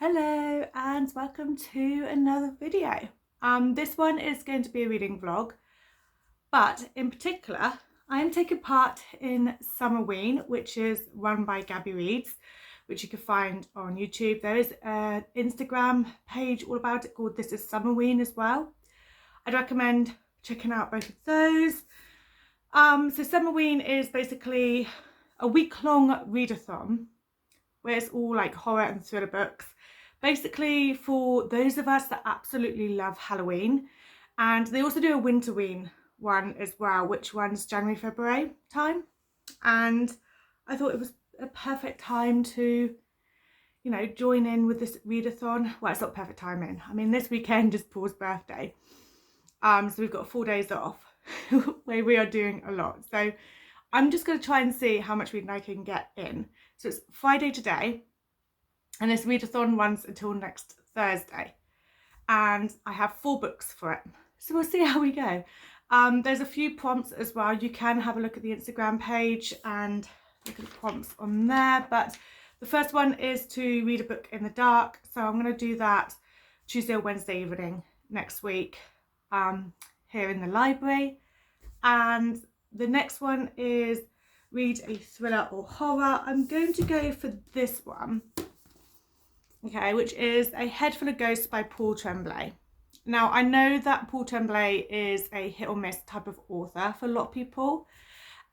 Hello and welcome to another video. This one is going to be a reading vlog, but in particular I am taking part in Summerween, which is run by GabbyReads, which you can find on YouTube. There is an Instagram page all about it called This is Summerween as well. I'd recommend checking out both of those. So Summerween is basically a week-long readathon where it's all like horror and thriller books, basically for those of us that absolutely love Halloween. And they also do a Winterween one as well, which runs January, February time. And I thought it was a perfect time to, join in with this readathon. Well, it's not perfect timing. I mean, this weekend is Paul's birthday. So we've got 4 days off where we are doing a lot. So I'm just going to try and see how much reading I can get in. So it's Friday today, and this readathon runs until next Thursday. And I have 4 books for it. So we'll see how we go. There's a few prompts as well. You can have a look at the Instagram page and look at the prompts on there. But the first one is to read a book in the dark. So I'm going to do that Tuesday or Wednesday evening next week here in the library. And the next one is read a thriller or horror. I'm going to go for this one, okay, which is A Head Full of Ghosts by Paul Tremblay. Now, I know that Paul Tremblay is a hit or miss type of author for a lot of people.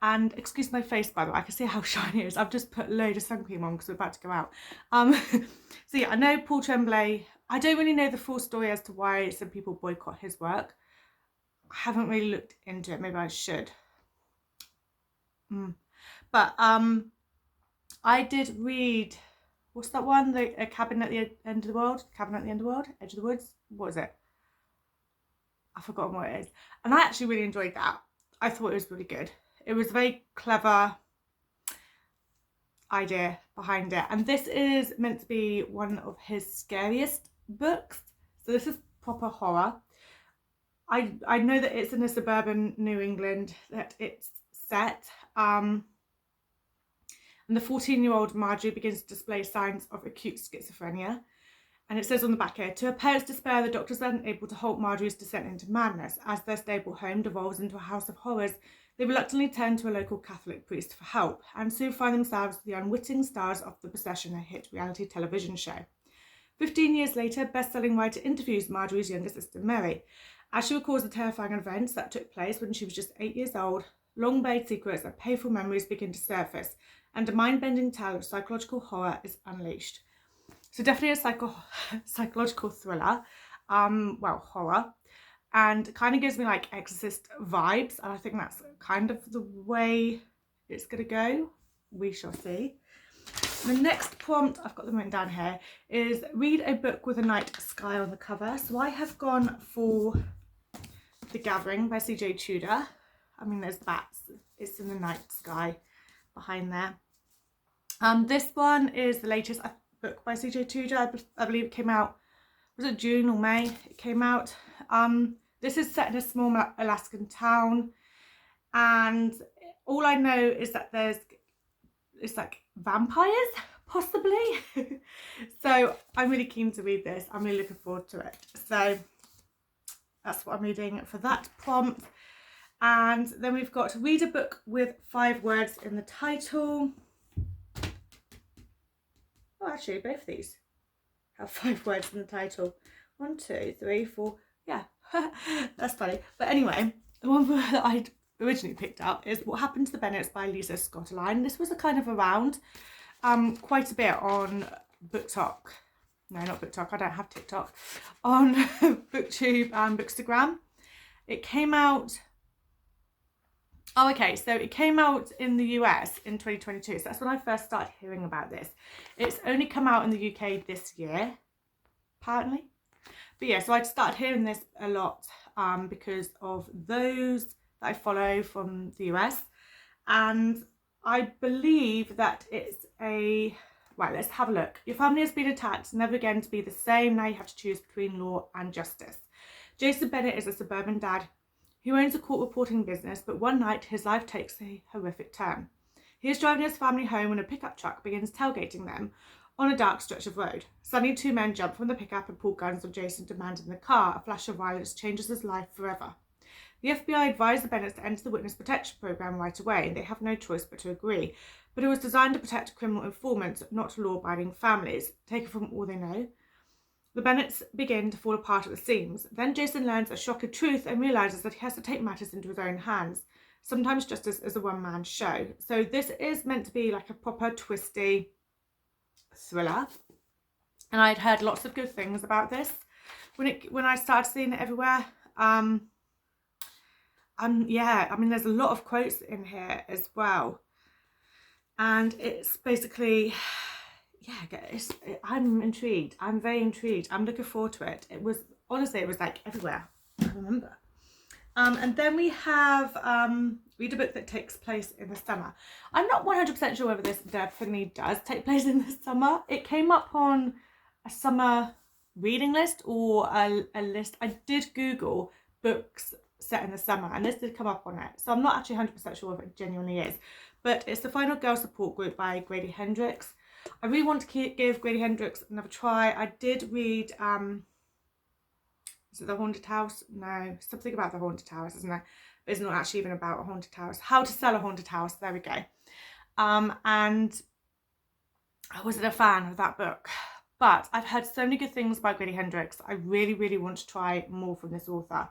And excuse my face, by the way, I can see how shiny it is. I've just put a load of sun cream on because we're about to go out. So yeah, I know Paul Tremblay. I don't really know the full story as to why some people boycott his work. I haven't really looked into it. Maybe I should. But I did read, what's that one? A Cabin at the End of the World? Cabin at the End of the World? Edge of the Woods? What is it? I've forgotten what it is. And I actually really enjoyed that. I thought it was really good. It was a very clever idea behind it. And this is meant to be one of his scariest books. So this is proper horror. I know that it's in a suburban New England that it's set. And the 14-year-old Marjorie begins to display signs of acute schizophrenia. And it says on the back here, to her parents' despair, the doctors are unable to halt Marjorie's descent into madness. As their stable home devolves into a house of horrors, they reluctantly turn to a local Catholic priest for help, and soon find themselves the unwitting stars of The Possession, a hit reality television show. 15 years later, best-selling writer interviews Marjorie's younger sister Mary. As she recalls the terrifying events that took place when she was just 8 years old, long-buried secrets and painful memories begin to surface, and a mind-bending tale of psychological horror is unleashed. So definitely a psychological thriller, horror, and kind of gives me like Exorcist vibes, and I think that's kind of the way it's going to go. We shall see. The next prompt, I've got them written down here, is read a book with a night sky on the cover. So I have gone for The Gathering by CJ Tudor. I mean, there's bats. It's in the night sky behind there. This one is the latest book by CJ Tudor. I believe it came out, was it June or May? It came out. This is set in a small Alaskan town, and all I know is that it's like vampires, possibly. So I'm really keen to read this. I'm really looking forward to it. So that's what I'm reading for that prompt. And then we've got to read a book with 5 words in the title. Oh, actually, both of these have 5 words in the title. 1, 2, 3, 4. Yeah, that's funny. But anyway, the one that I originally picked up is What Happened to the Bennets by Lisa Scottoline. This was a kind of around quite a bit on BookTok. No, not BookTok. I don't have TikTok. On BookTube and Bookstagram. It came out. Oh, okay, so it came out in the US in 2022, so that's when I first started hearing about this. It's only come out in the UK this year, apparently. But yeah, so I started hearing this a lot because of those that I follow from the US. And I believe that it's right, let's have a look. Your family has been attacked, never again to be the same. Now you have to choose between law and justice. Jason Bennett is a suburban dad who owns a court reporting business, but one night his life takes a horrific turn. He is driving his family home when a pickup truck begins tailgating them on a dark stretch of road. Suddenly, two men jump from the pickup and pull guns on Jason, demanding the car. A flash of violence changes his life forever. The FBI advised the Bennetts to enter the witness protection program right away, and they have no choice but to agree. But it was designed to protect criminal informants, not law-abiding families. Taken from all they know, the Bennetts begin to fall apart at the seams. Then Jason learns a shocking truth and realises that he has to take matters into his own hands. Sometimes justice is a one-man show. So this is meant to be like a proper twisty thriller, and I'd heard lots of good things about this when I started seeing it everywhere. Yeah, I mean, there's a lot of quotes in here as well, and it's basically, yeah, I'm intrigued. I'm very intrigued. I'm looking forward to it. It was, honestly, it was like everywhere, I remember. And then we have read a book that takes place in the summer. I'm not 100% sure whether this definitely does take place in the summer. It came up on a summer reading list or a list. I did Google books set in the summer, and this did come up on it. So I'm not actually 100% sure if it genuinely is. But it's The Final Girl Support Group by Grady Hendrix. I really want to give Grady Hendrix another try. I did read... is it The Haunted House? No, something about the haunted house, isn't it? But it's not actually even about a haunted house. How to Sell a Haunted House, there we go. And I wasn't a fan of that book. But I've heard so many good things about Grady Hendrix. I really, really want to try more from this author.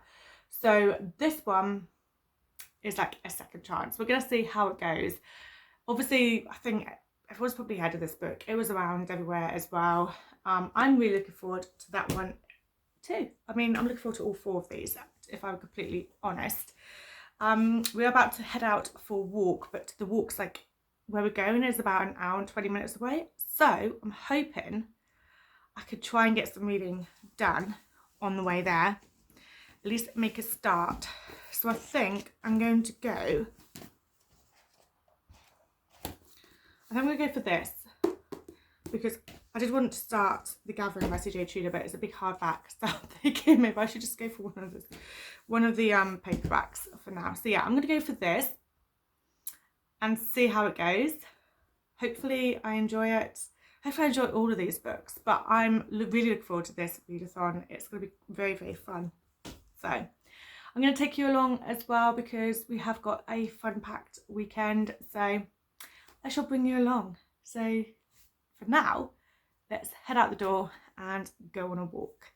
So this one is like a second chance. We're going to see how it goes. Obviously, I think everyone's probably heard of this book. It was around everywhere as well. I'm really looking forward to that one too. I mean, I'm looking forward to all four of these, if I'm completely honest. We're about to head out for a walk, but the walk's like where we're going is about an hour and 20 minutes away. So I'm hoping I could try and get some reading done on the way there. At least make a start. So I think I'm going to go. I think I'm going to go for this because I did want to start The Gathering by CJ Tudor, but it's a big hardback, so I'm thinking maybe I should just go for one of the paperbacks for now. So yeah, I'm going to go for this and see how it goes. Hopefully I enjoy it. Hopefully I enjoy all of these books, but I'm really looking forward to this readathon. It's going to be very, very fun. So I'm going to take you along as well because we have got a fun-packed weekend, so I shall bring you along. So for now, let's head out the door and go on a walk.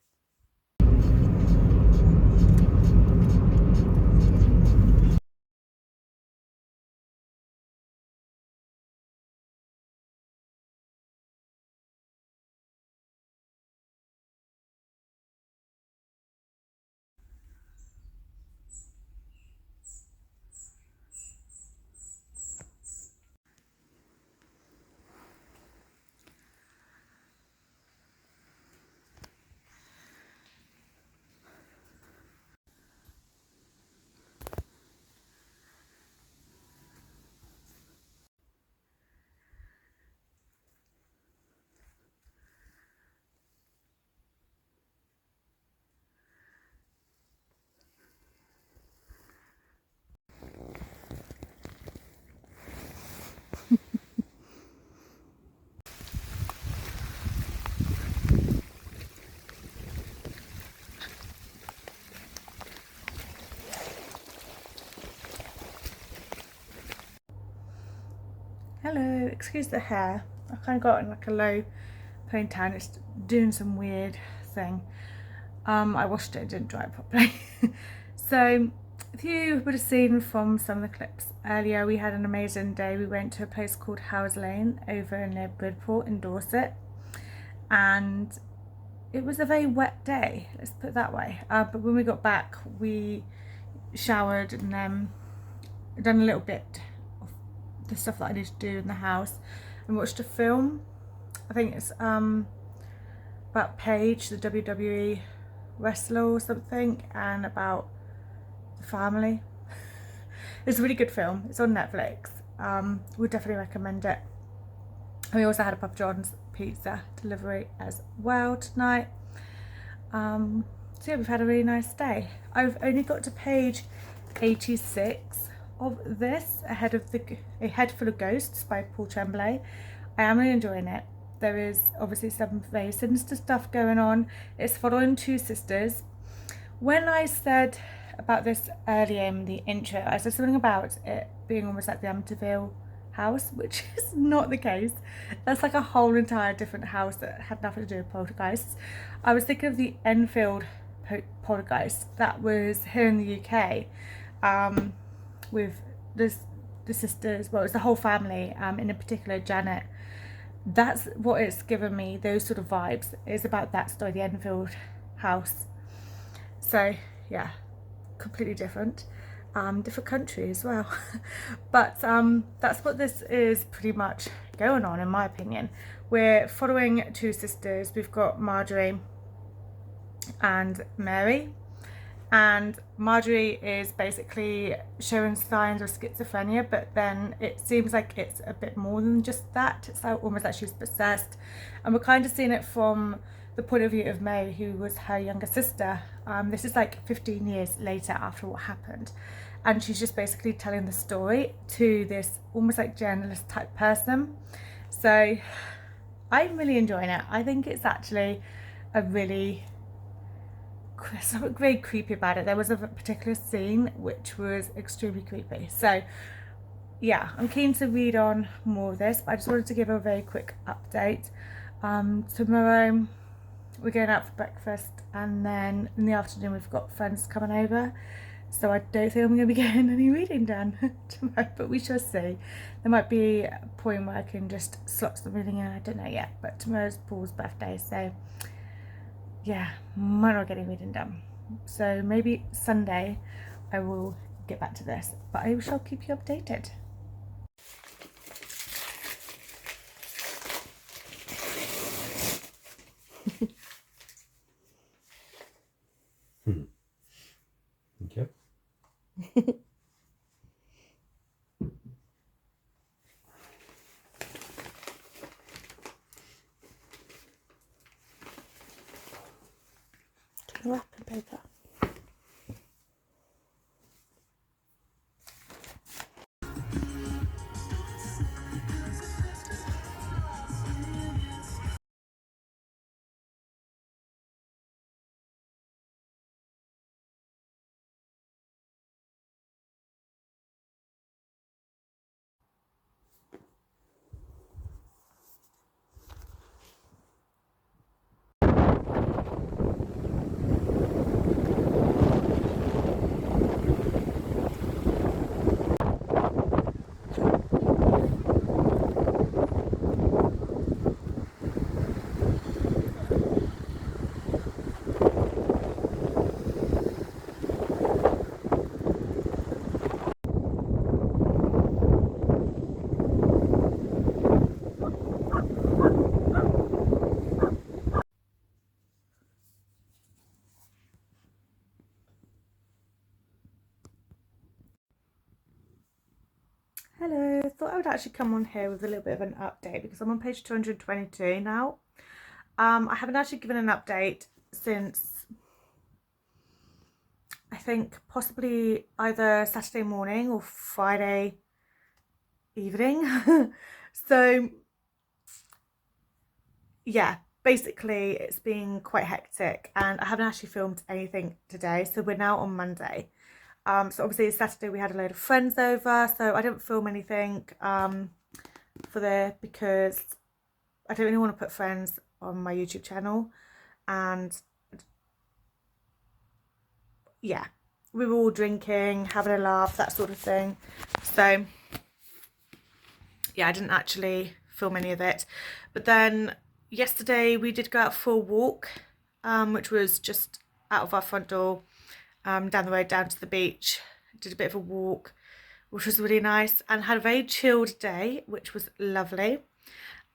Hello, excuse the hair. I kind of got in like a low ponytail and it's doing some weird thing. I washed it, didn't dry it properly. So if you would have seen from some of the clips earlier, we had an amazing day. We went to a place called Howes Lane over near Bridport in Dorset, and it was a very wet day, let's put it that way. But when we got back, we showered and then done a little bit of the stuff that I need to do in the house and watched a film. I think it's about Paige, the WWE wrestler or something, and about the family. It's a really good film. It's on Netflix. Would definitely recommend it. We also had a Papa John's pizza delivery as well tonight. So yeah, we've had a really nice day. I've only got to page 86 of this, A Head Full of Ghosts by Paul Tremblay. I am really enjoying it. there is obviously some very sinister stuff going on. It's following two sisters. When I said about this earlier in the intro, I said something about it being almost like the Amityville house, which is not the case. That's like a whole entire different house that had nothing to do with poltergeists. I was thinking of the Enfield poltergeist that was here in the UK, with the sisters, well, it's the whole family, in particular Janet. That's what it's given me, those sort of vibes. It's about that story, the Enfield house. So yeah, completely different. Different country as well. But that's what this is pretty much going on, in my opinion. We're following two sisters. We've got Marjorie and Mary, and Marjorie is basically showing signs of schizophrenia, but then it seems like it's a bit more than just that. It's like almost like she's possessed, and we're kind of seeing it from the point of view of Mary, who was her younger sister. This is like 15 years later after what happened, and she's just basically telling the story to this almost like journalist type person. So I'm really enjoying it. I think it's actually a really, something very creepy about it. There was a particular scene which was extremely creepy. So yeah, I'm keen to read on more of this, but I just wanted to give a very quick update. Tomorrow we're going out for breakfast, and then in the afternoon we've got friends coming over, so I don't think I'm going to be getting any reading done tomorrow, but we shall see. There might be a point where I can just slot some reading in, I don't know yet, but tomorrow's Paul's birthday, so yeah, might not get any reading done. So maybe Sunday I will get back to this, but I shall keep you updated. Okay. Wrapping paper. Hello, thought I would actually come on here with a little bit of an update because I'm on page 222 now. I haven't actually given an update since, I think, possibly either Saturday morning or Friday evening. So yeah, basically it's been quite hectic and I haven't actually filmed anything today, so we're now on Monday. So obviously Saturday we had a load of friends over, so I didn't film anything for there because I don't really want to put friends on my YouTube channel, and yeah, we were all drinking, having a laugh, that sort of thing. So yeah, I didn't actually film any of it. But then yesterday we did go out for a walk, which was just out of our front door, down the road down to the beach. Did a bit of a walk, which was really nice, and had a very chilled day, which was lovely.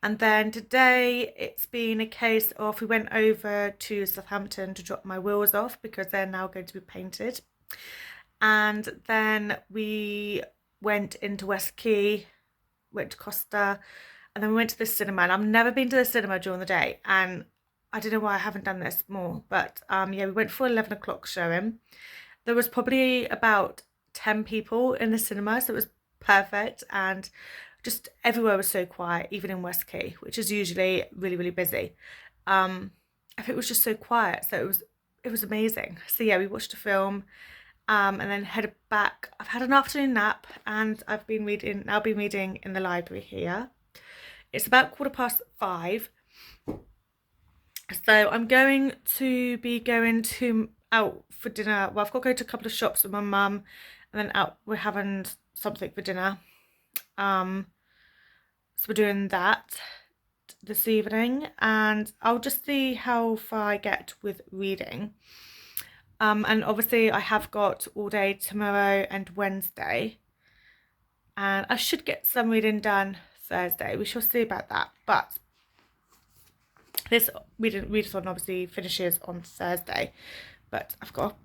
And then today it's been a case of, we went over to Southampton to drop my wheels off because they're now going to be painted. And then we went into West Quay, went to Costa, and then we went to the cinema. And I've never been to the cinema during the day, and I don't know why I haven't done this more, but yeah, we went for 11 o'clock showing. There was probably about 10 people in the cinema, so it was perfect, and just everywhere was so quiet, even in West Key, which is usually really, really busy. It was just so quiet, so it was amazing. So yeah, we watched a film, and then headed back. I've had an afternoon nap, and I've been reading in the library here. It's about 5:15, so I'm going to be going out for dinner. Well, I've got to go to a couple of shops with my mum, and then out we're having something for dinner. So we're doing that this evening, and I'll just see how far I get with reading. And obviously I have got all day tomorrow and Wednesday, and I should get some reading done Thursday. We shall see about that, but this readathon obviously finishes on Thursday, but I've got a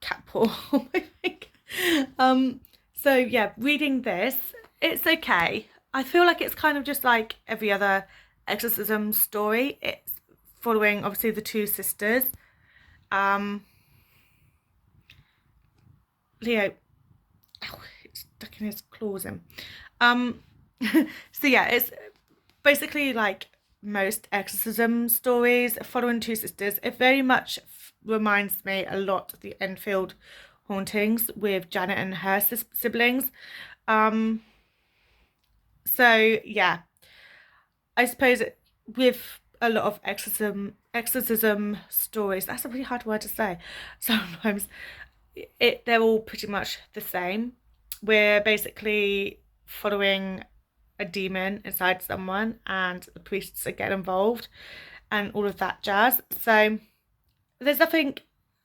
cat paw on my finger. So yeah, reading this, it's okay. I feel like it's kind of just like every other exorcism story. It's following obviously the two sisters. Leo, it's stuck in his claws in. So yeah, it's basically like most exorcism stories following two sisters. It very much reminds me a lot of the Enfield hauntings with Janet and her siblings. So yeah, I suppose with a lot of exorcism stories, that's a really hard word to say sometimes, they're all pretty much the same. We're basically following a demon inside someone, and the priests get involved and all of that jazz. So there's nothing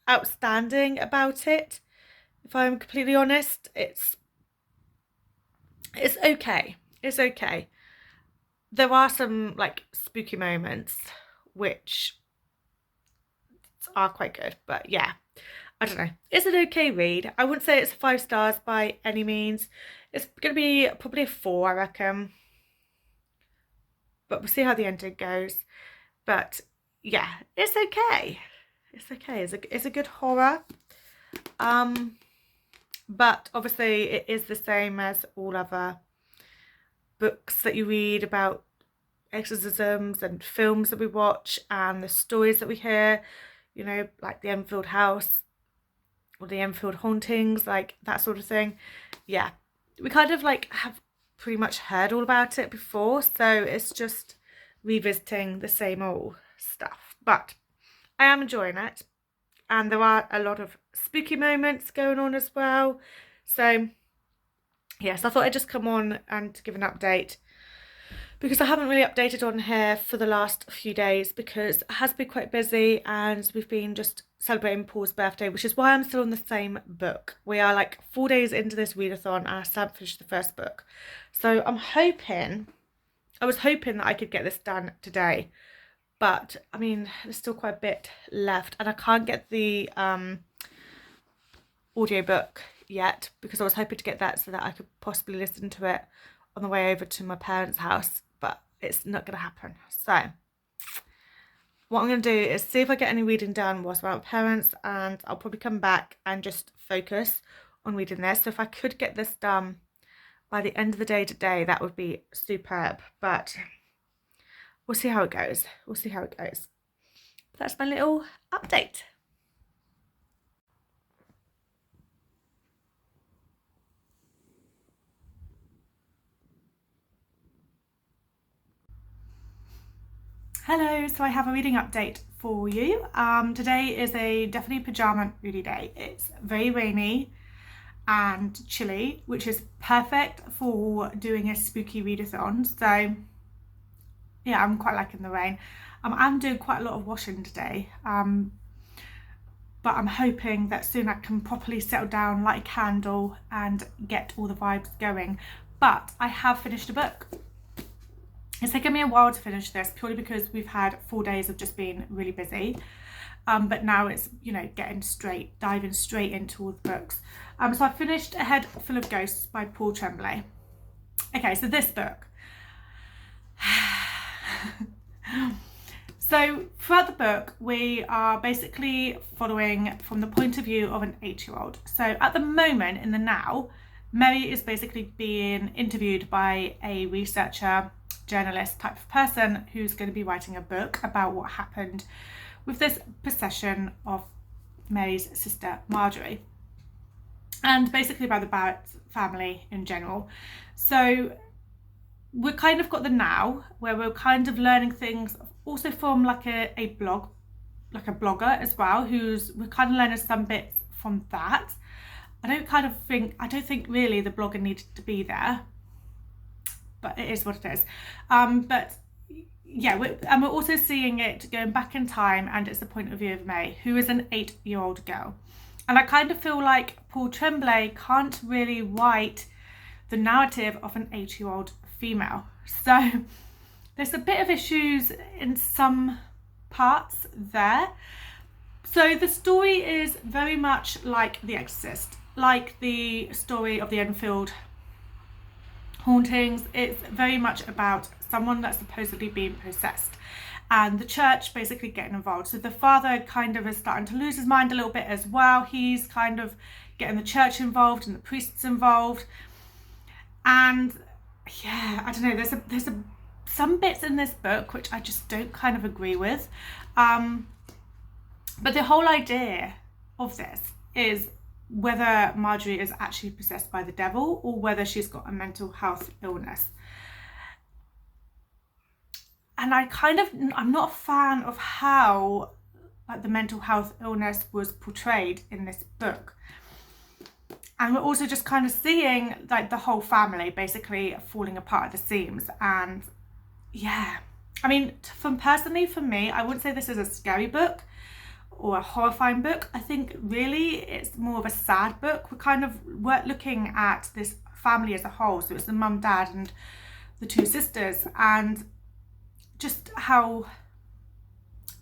outstanding about it, if I'm completely honest. It's okay. It's okay. There are some like spooky moments which are quite good, but yeah, I don't know. It's an okay read. I wouldn't say it's 5 stars by any means. It's going to be probably a 4, I reckon. But we'll see how the ending goes. But yeah, it's okay. It's okay. It's a good horror. But obviously it is the same as all other books that you read about exorcisms and films that we watch and the stories that we hear, you know, like the Enfield house or the Enfield hauntings, like that sort of thing. Yeah, we kind of like have pretty much heard all about it before, so it's just revisiting the same old stuff. But I am enjoying it, and there are a lot of spooky moments going on as well. So yes, I thought I'd just come on and give an update, because I haven't really updated on here for the last few days because it has been quite busy, and we've been just celebrating Paul's birthday, which is why I'm still on the same book. We are like 4 days into this readathon, and I still haven't finished the first book. So I was hoping that I could get this done today, but I mean, there's still quite a bit left, and I can't get the audiobook yet because I was hoping to get that so that I could possibly listen to it on the way over to my parents' house, but it's not going to happen. So what I'm going to do is see if I get any reading done whilst I'm at my parents', and I'll probably come back and just focus on reading this. So if I could get this done by the end of the day today, that would be superb, but we'll see how it goes. We'll see how it goes. That's my little update. Hello, so I have a reading update for you. Today is a definitely pajama reading day. It's very rainy and chilly, which is perfect for doing a spooky readathon. So yeah, I'm quite liking the rain. I'm doing quite a lot of washing today, but I'm hoping that soon I can properly settle down, light a candle and get all the vibes going. But I have finished a book. It's taken me a while to finish this, purely because we've had 4 days of just being really busy. But now it's, you know, diving straight into all the books. So I finished A Head Full of Ghosts by Paul Tremblay. Okay, so this book. So throughout the book, we are basically following from the point of view of an 8-year-old. So at the moment, in the now, Mary is basically being interviewed by a researcher, journalist type of person who's going to be writing a book about what happened with this possession of Mary's sister Marjorie, and basically about the Barrett family in general. So we've kind of got the now, where we're kind of learning things also from like a blog, like a blogger as well, we're kind of learning some bits from that. I don't think really the blogger needed to be there, but it is what it is. But yeah, we're also seeing it going back in time, and it's the point of view of May, who is an 8-year-old girl. And I kind of feel like Paul Tremblay can't really write the narrative of an 8-year-old female. So there's a bit of issues in some parts there. So the story is very much like The Exorcist, like the story of the Enfield hauntings. It's very much about someone that's supposedly being possessed, and the church basically getting involved. So the father kind of is starting to lose his mind a little bit as well. He's kind of getting the church involved and the priests involved. And yeah, I don't know, there's some bits in this book which I just don't kind of agree with. But the whole idea of this is whether Marjorie is actually possessed by the devil or whether she's got a mental health illness. And I'm not a fan of how the mental health illness was portrayed in this book. And we're also just kind of seeing like the whole family basically falling apart at the seams. And yeah, I mean, for me, I wouldn't say this is a scary book or a horrifying book. I think really it's more of a sad book. We're looking at this family as a whole. So it's the mum, dad and the 2 sisters, and just how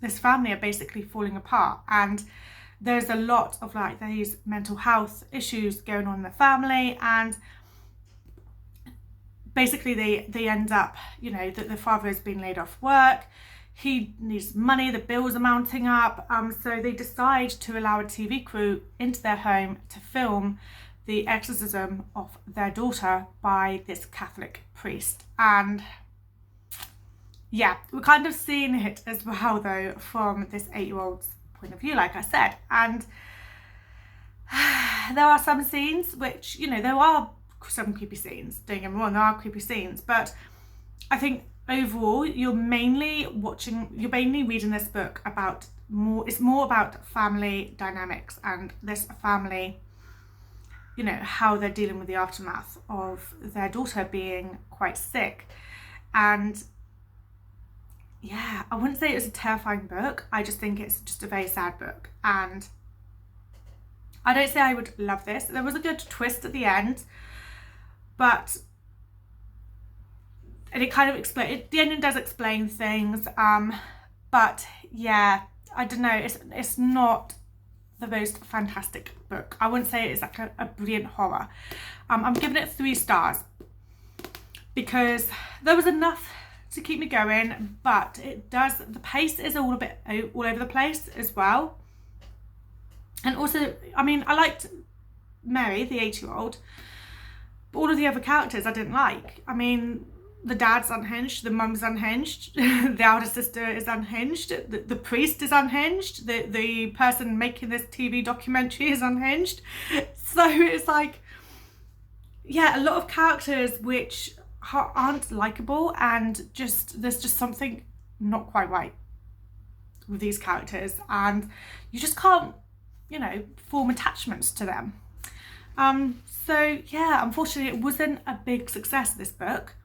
this family are basically falling apart. And there's a lot of like these mental health issues going on in the family, and basically they end up, you know, that the father has been laid off work. He needs money, the bills are mounting up, so they decide to allow a TV crew into their home to film the exorcism of their daughter by this Catholic priest. And yeah, we're kind of seeing it as well though from this 8-year-old's point of view, like I said. And there are some scenes which, you know, there are some creepy scenes, don't get me wrong, there are creepy scenes, but I think overall you're mainly reading this book about it's more about family dynamics and this family, you know, how they're dealing with the aftermath of their daughter being quite sick. And yeah, I wouldn't say it's a terrifying book, I just think it's just a very sad book. And I don't say I would love this. There was a good twist at the end, but and it kind of the ending does explain things, but yeah, I don't know, it's not the most fantastic book. I wouldn't say it's like a brilliant horror. I'm giving it 3 stars because there was enough to keep me going, but the pace is all over the place as well. And also, I mean, I liked Mary, the 8-year-old, but all of the other characters I didn't like. I mean, the dad's unhinged, the mum's unhinged, the elder sister is unhinged, the priest is unhinged, the person making this TV documentary is unhinged. So it's like, yeah, a lot of characters which aren't likable, and there's just something not quite right with these characters, and you just can't, you know, form attachments to them. So yeah, unfortunately it wasn't a big success, this book,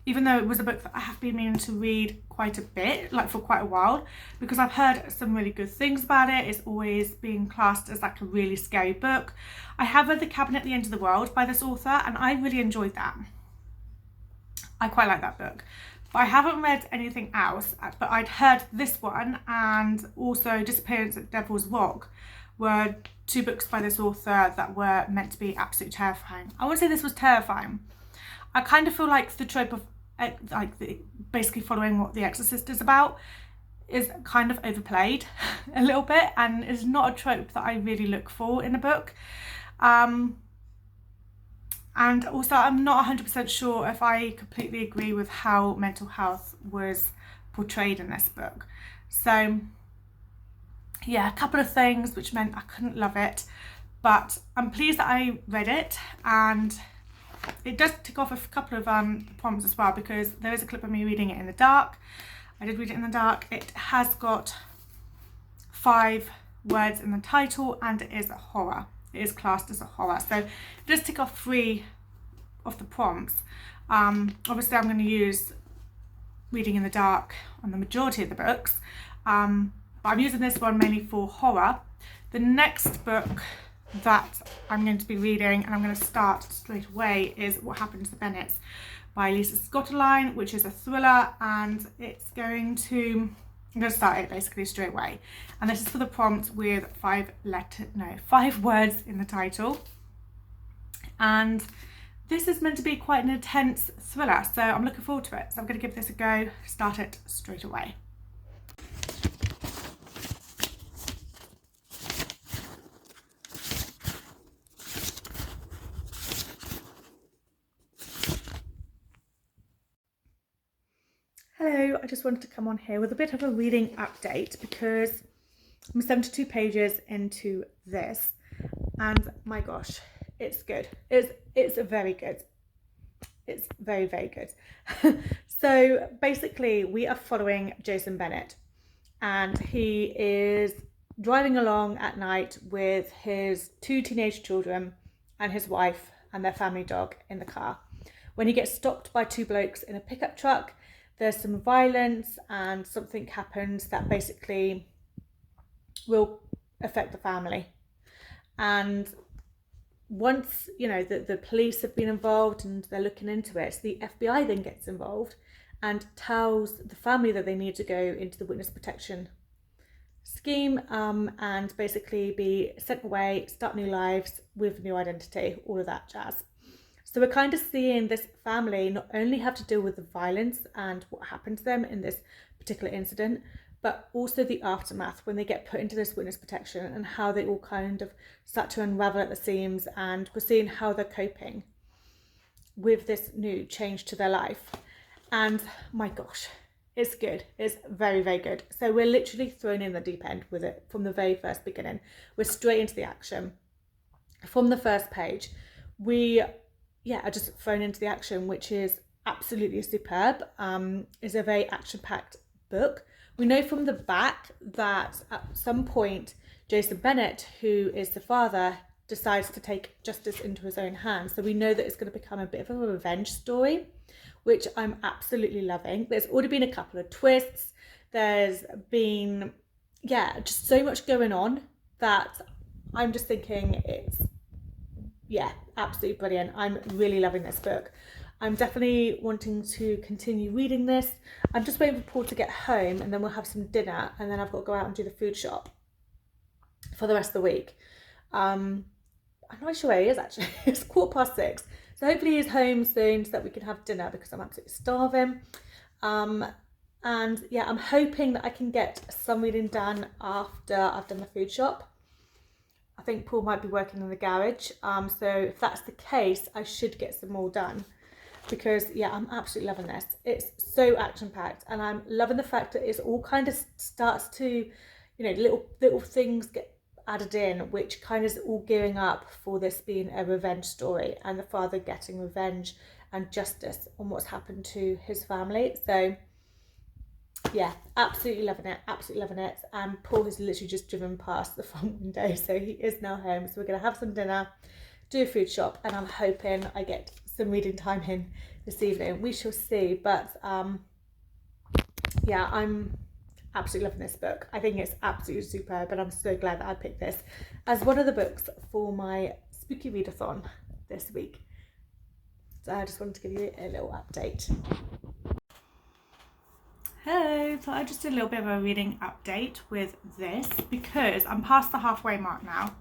even though it was a book that I have been meaning to read quite a bit, like for quite a while, because I've heard some really good things about it. It's always being classed as like a really scary book. I have read The Cabin at the End of the World by this author, and I really enjoyed that. I quite like that book, but I haven't read anything else. But I'd heard this one and also Disappearance at Devil's Rock were 2 books by this author that were meant to be absolutely terrifying. I wouldn't say this was terrifying. I kind of feel like the trope of basically following what The Exorcist is about is kind of overplayed a little bit, and is not a trope that I really look for in a book. And also I'm not 100% sure if I completely agree with how mental health was portrayed in this book. So yeah, a couple of things which meant I couldn't love it, but I'm pleased that I read it, and it does tick off a couple of prompts as well, because there is a clip of me reading it in the dark. I did read it in the dark. It has got 5 words in the title, and it is a horror. It is classed as a horror. So it does tick off 3 of the prompts. Obviously I'm going to use reading in the dark on the majority of the books, but I'm using this one mainly for horror. The next book that I'm going to be reading, and I'm going to start straight away, is What Happened to the Bennets by Lisa Scottoline, which is a thriller, and I'm going to start it basically straight away. And this is for the prompt with 5 words in the title. And this is meant to be quite an intense thriller, so I'm looking forward to it. So I'm going to give this a go, start it straight away. Hello, I just wanted to come on here with a bit of a reading update, because I'm 72 pages into this, and my gosh, it's good. It's very good. It's very, very good. So basically we are following Jason Bennett, and he is driving along at night with his 2 teenage children and his wife and their family dog in the car, when he gets stopped by 2 blokes in a pickup truck. There's some violence, and something happens that basically will affect the family. And once, you know, the police have been involved and they're looking into it, the FBI then gets involved and tells the family that they need to go into the witness protection scheme, and basically be sent away, start new lives with new identity, all of that jazz. So we're kind of seeing this family not only have to deal with the violence and what happened to them in this particular incident, but also the aftermath when they get put into this witness protection, and how they all kind of start to unravel at the seams, and we're seeing how they're coping with this new change to their life. And my gosh, it's good. It's very, very good. So we're literally thrown in the deep end with it from the very first beginning. We're straight into the action. From the first page, we are just thrown into the action, which is absolutely superb. It's a very action-packed book. We know from the back that at some point Jason Bennett, who is the father, decides to take justice into his own hands. So we know that it's going to become a bit of a revenge story, which I'm absolutely loving. There's already been a couple of twists. There's been, just so much going on that I'm just thinking it's, absolutely brilliant. I'm really loving this book. I'm definitely wanting to continue reading this. I'm just waiting for Paul to get home, and then we'll have some dinner, and then I've got to go out and do the food shop for the rest of the week. I'm not sure where he is actually. It's 6:15. So hopefully he's home soon so that we can have dinner, because I'm absolutely starving. And I'm hoping that I can get some reading done after I've done the food shop. I think Paul might be working in the garage. So if that's the case, I should get some more done, because I'm absolutely loving this. It's so action-packed, and I'm loving the fact that it's all kind of starts to, little things get added in, which kind of is all gearing up for this being a revenge story, and the father getting revenge and justice on what's happened to his family. So absolutely loving it. And Paul has literally just driven past the front window, so he is now home. So we're going to have some dinner, do a food shop, and I'm hoping I get some reading time in this evening. We shall see. But I'm absolutely loving this book. I think it's absolutely superb, and I'm so glad that I picked this as one of the books for my spooky readathon this week. So I just wanted to give you a little update. Hello, so I just did a little bit of a reading update with this, because I'm past the halfway mark now.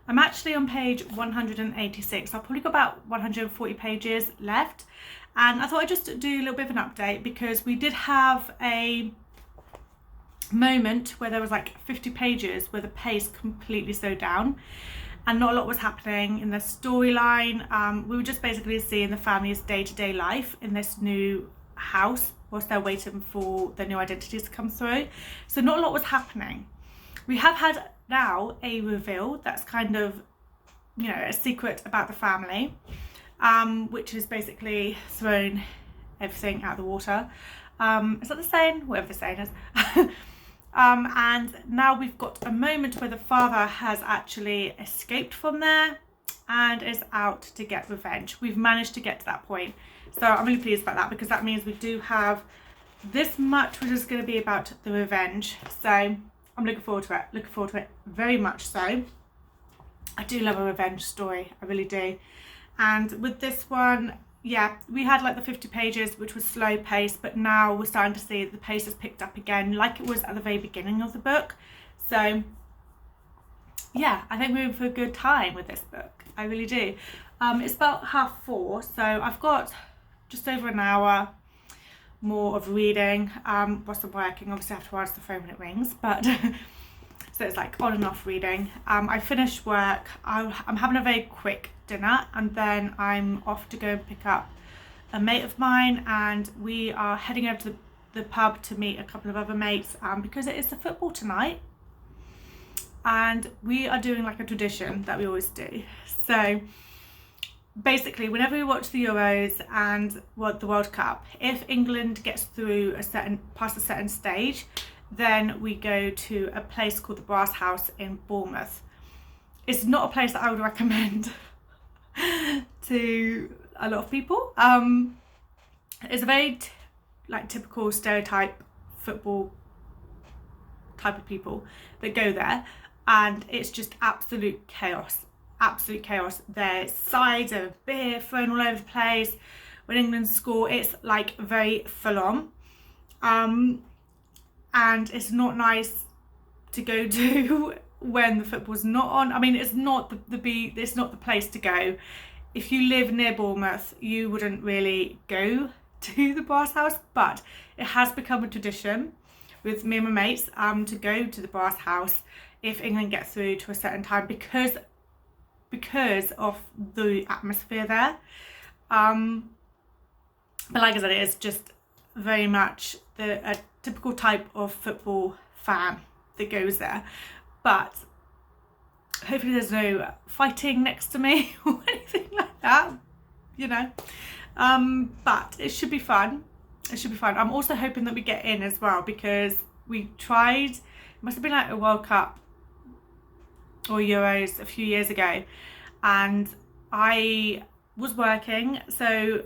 I'm actually on page 186. I've probably got about 140 pages left, and I thought I'd just do a little bit of an update, because we did have a moment where there was like 50 pages where the pace completely slowed down, and not a lot was happening in the storyline. We were just basically seeing the family's day-to-day life in this new house whilst they're waiting for their new identities to come through. So not a lot was happening. We have had now a reveal that's kind of, you know, a secret about the family, which has basically thrown everything out of the water. Is that the saying? Whatever the saying is. And now we've got a moment where the father has actually escaped from there and is out to get revenge. We've managed to get to that point. So I'm really pleased about that, because that means we do have this much which is going to be about the revenge. So I'm looking forward to it very much so. I do love a revenge story, I really do. And with this one, yeah, we had like the 50 pages which was slow paced, but now we're starting to see that the pace has picked up again like it was at the very beginning of the book. So yeah, I think we're in for a good time with this book, I really do. It's about 4:30, so I've got just over an hour more of reading whilst I'm working. Obviously I have to answer the phone when it rings, but so it's like on and off reading. I finished work, I'm having a very quick dinner, and then I'm off to go and pick up a mate of mine, and we are heading over to the pub to meet a couple of other mates because it is the football tonight, and we are doing like a tradition that we always do. So basically, whenever we watch the Euros and the World Cup, if England gets through past a certain stage, then we go to a place called the Brass House in Bournemouth. It's not a place that I would recommend to a lot of people. It's a very typical stereotype football type of people that go there, and it's just absolute chaos. There's sides of beer thrown all over the place when England score. It's like very full on, and it's not nice to go to when the football's not on. I mean, it's not it's not the place to go. If you live near Bournemouth, you wouldn't really go to the Brass House, but it has become a tradition with me and my mates to go to the Brass House if England gets through to a certain time, because of the atmosphere there. But like I said, it is just very much a typical type of football fan that goes there. But hopefully there's no fighting next to me or anything like that, you know. But it should be fun. I'm also hoping that we get in as well, because we tried, it must have been like a World Cup or Euros a few years ago, and I was working, so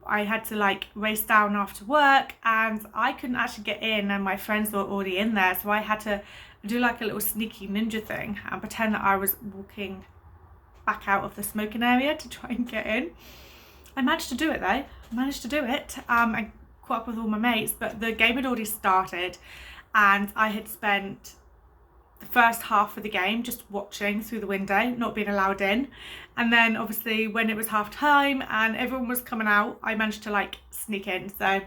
I had to like race down after work, and I couldn't actually get in, and my friends were already in there, so I had to do like a little sneaky ninja thing and pretend that I was walking back out of the smoking area to try and get in. I managed to do it though. I caught up with all my mates, but the game had already started, and I had spent the first half of the game just watching through the window, not being allowed in. And then obviously when it was half time and everyone was coming out, I managed to like sneak in. So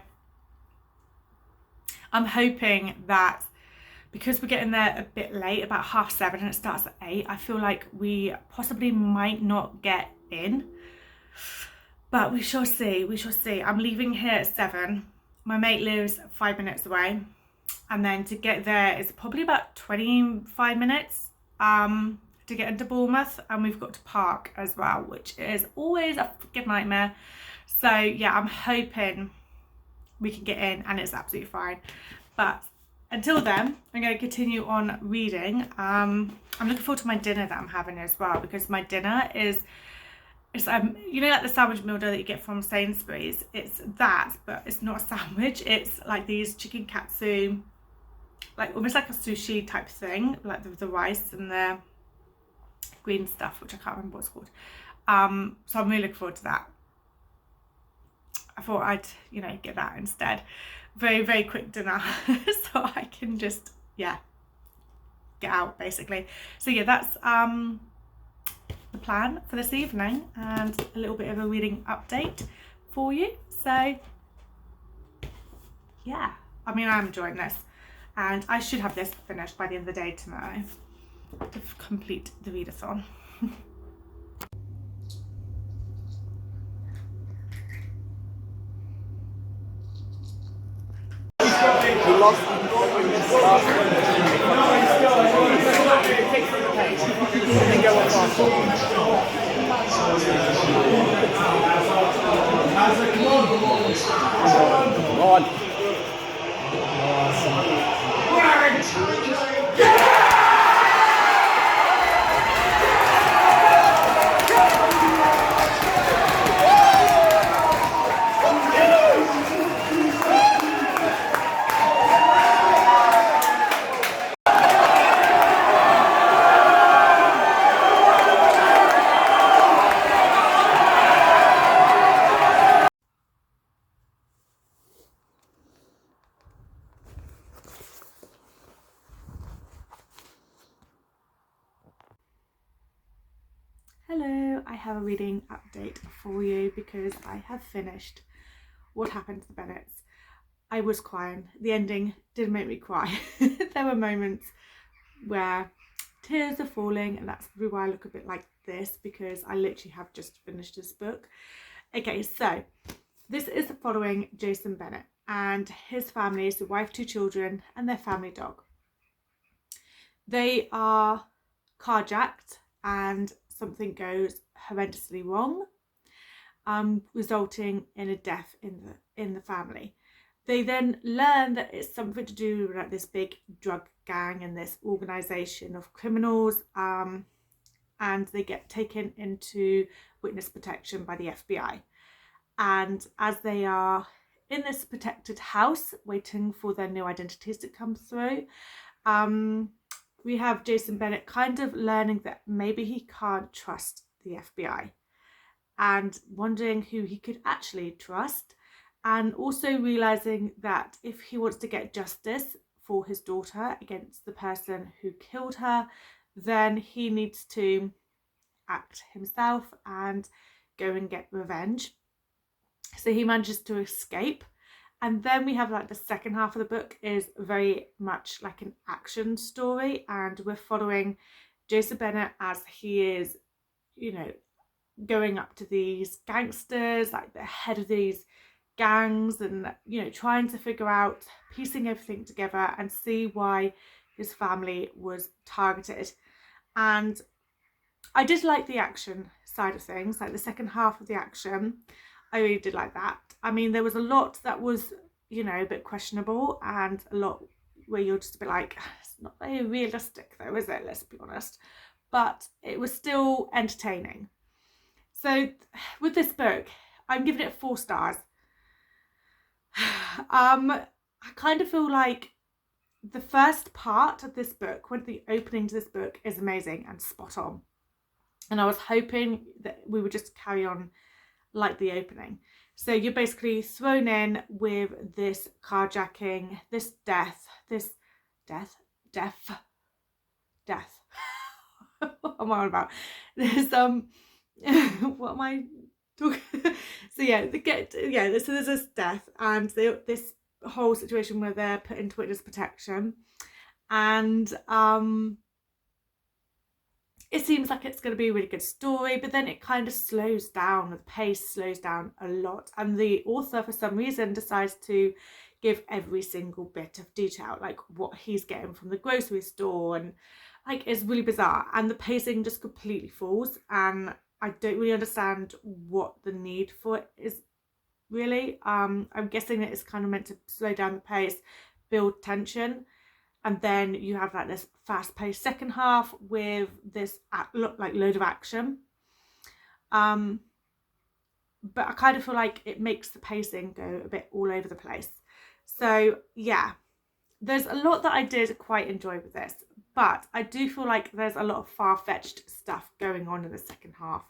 I'm hoping that, because we're getting there a bit late, about 7:30, and it starts at 8, I feel like we possibly might not get in, but we shall see. I'm leaving here at 7. My mate lives 5 minutes away, and then to get there is probably about 25 minutes to get into Bournemouth, and we've got to park as well, which is always a freaking nightmare. So yeah, I'm hoping we can get in and it's absolutely fine. But until then, I'm going to continue on reading. I'm looking forward to my dinner that I'm having as well, because my dinner is you know, like the sandwich meal dough that you get from Sainsbury's. It's that, but it's not a sandwich. It's like these chicken katsu, like almost like a sushi type thing, like the rice and the green stuff, which I can't remember what it's called. So I'm really looking forward to that. I thought I'd, you know, get that instead. Very, very quick dinner so I can just, yeah, get out basically. So yeah, that's the plan for this evening, and a little bit of a reading update for you. So yeah, I mean, I'm enjoying this, and I should have this finished by the end of the day tomorrow to complete the readathon. Hello, I have a reading update for you because I have finished What Happened to the Bennets. I was crying. The ending did make me cry. There were moments where tears are falling, and that's probably why I look a bit like this, because I literally have just finished this book. Okay, so this is following Jason Bennett and his family, is the wife, 2 children, and their family dog. They are carjacked and something goes horrendously wrong, resulting in a death in the family. They then learn that it's something to do with like this big drug gang and this organisation of criminals, and they get taken into witness protection by the FBI. And as they are in this protected house waiting for their new identities to come through, we have Jason Bennett kind of learning that maybe he can't trust the FBI and wondering who he could actually trust, and also realising that if he wants to get justice for his daughter against the person who killed her, then he needs to act himself and go and get revenge. So he manages to escape. And then we have like the second half of the book is very much like an action story, and we're following Jason Bennett as he is, you know, going up to these gangsters, like the head of these gangs, and, you know, trying to figure out, piecing everything together and see why his family was targeted. And I did like the action side of things, like the second half of the action. I really did like that. I mean, there was a lot that was, you know, a bit questionable, and a lot where you're just a bit like, it's not very realistic though, is it? Let's be honest. But it was still entertaining. So with this book, I'm giving it 4 stars. I kind of feel like the first part of this book, when the opening to this book, is amazing and spot on. And I was hoping that we would just carry on like the opening. So you're basically thrown in with this carjacking, this death. What am I on about? There's what am I talking? So yeah, so there's this death and this whole situation where they're put into witness protection, and it seems like it's going to be a really good story, but then it kind of slows down. The pace slows down a lot, and the author, for some reason, decides to give every single bit of detail, like what he's getting from the grocery store, and like it's really bizarre. And the pacing just completely falls, and I don't really understand what the need for it is, really. I'm guessing that it's kind of meant to slow down the pace, build tension. And then you have like this fast-paced second half with this like load of action. But I kind of feel like it makes the pacing go a bit all over the place. So yeah, there's a lot that I did quite enjoy with this, but I do feel like there's a lot of far-fetched stuff going on in the second half.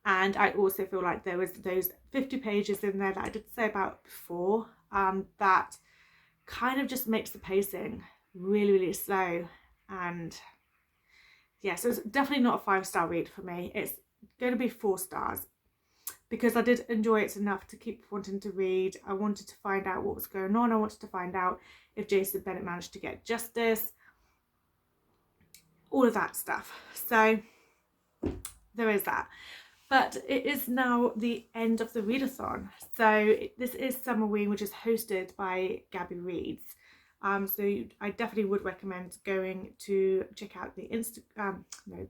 And I also feel like there was those 50 pages in there that I did say about before, that kind of just makes the pacing really slow. And yeah, so it's definitely not a 5-star read for me. It's going to be 4 stars because I did enjoy it enough to keep wanting to read. I wanted to find out what was going on. I wanted to find out if Jason Bennett managed to get justice, all of that stuff. So there is that. But it is now the end of the readathon. So this is Summerween, which is hosted by GabbyReads. So I definitely would recommend going to check out the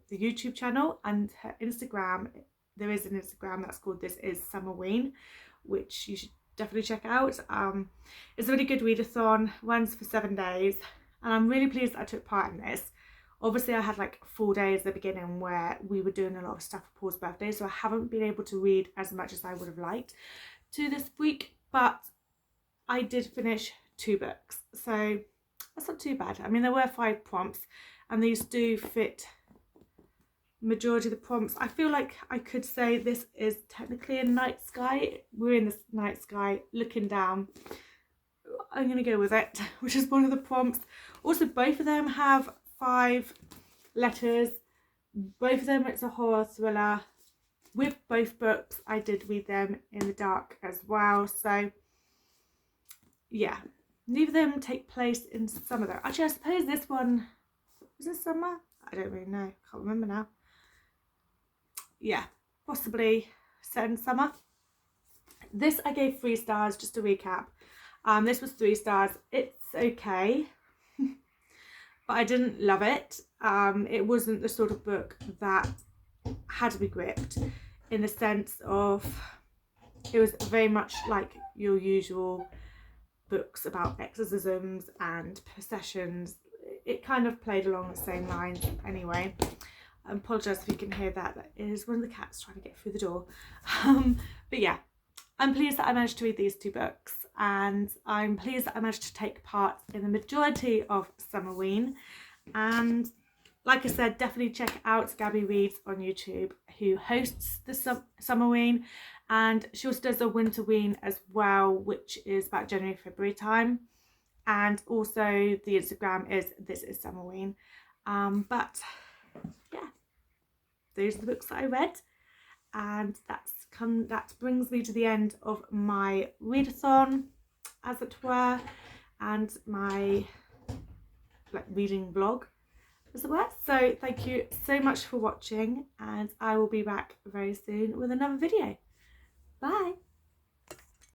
the YouTube channel and her Instagram. There is an Instagram that's called This Is Summerween, which you should definitely check out. It's a really good readathon, runs for 7 days, and I'm really pleased that I took part in this. Obviously I had like 4 days at the beginning where we were doing a lot of stuff for Paul's birthday, so I haven't been able to read as much as I would have liked to this week, but I did finish 2 books, so that's not too bad. I mean, there were 5 prompts and these do fit majority of the prompts. I feel like I could say this is technically a night sky. We're in this night sky looking down. I'm gonna go with it, which is one of the prompts. Also, both of them have 5 letters. Both of them, it's a horror thriller. With both books, I did read them in the dark as well. So yeah, neither of them take place in summer though. Actually, I suppose this one, was it summer? I don't really know, can't remember now. Yeah, possibly set in summer. This I gave 3 stars, just to recap. This was 3 stars. It's okay, but I didn't love it. It wasn't the sort of book that had to be gripped, in the sense of it was very much like your usual books about exorcisms and possessions. It kind of played along the same lines anyway. I apologise if you can hear that. That is one of the cats trying to get through the door. But yeah, I'm pleased that I managed to read these 2 books, and I'm pleased that I managed to take part in the majority of Summerween. And like I said, definitely check out GabbyReads on YouTube, who hosts the Summerween, and she also does a Winterween as well, which is about January, February time. And also the Instagram is This Is Summerween. But yeah, those are the books that I read, and that brings me to the end of my readathon, as it were, and my reading vlog, as it were. So thank you so much for watching, and I will be back very soon with another video. Bye.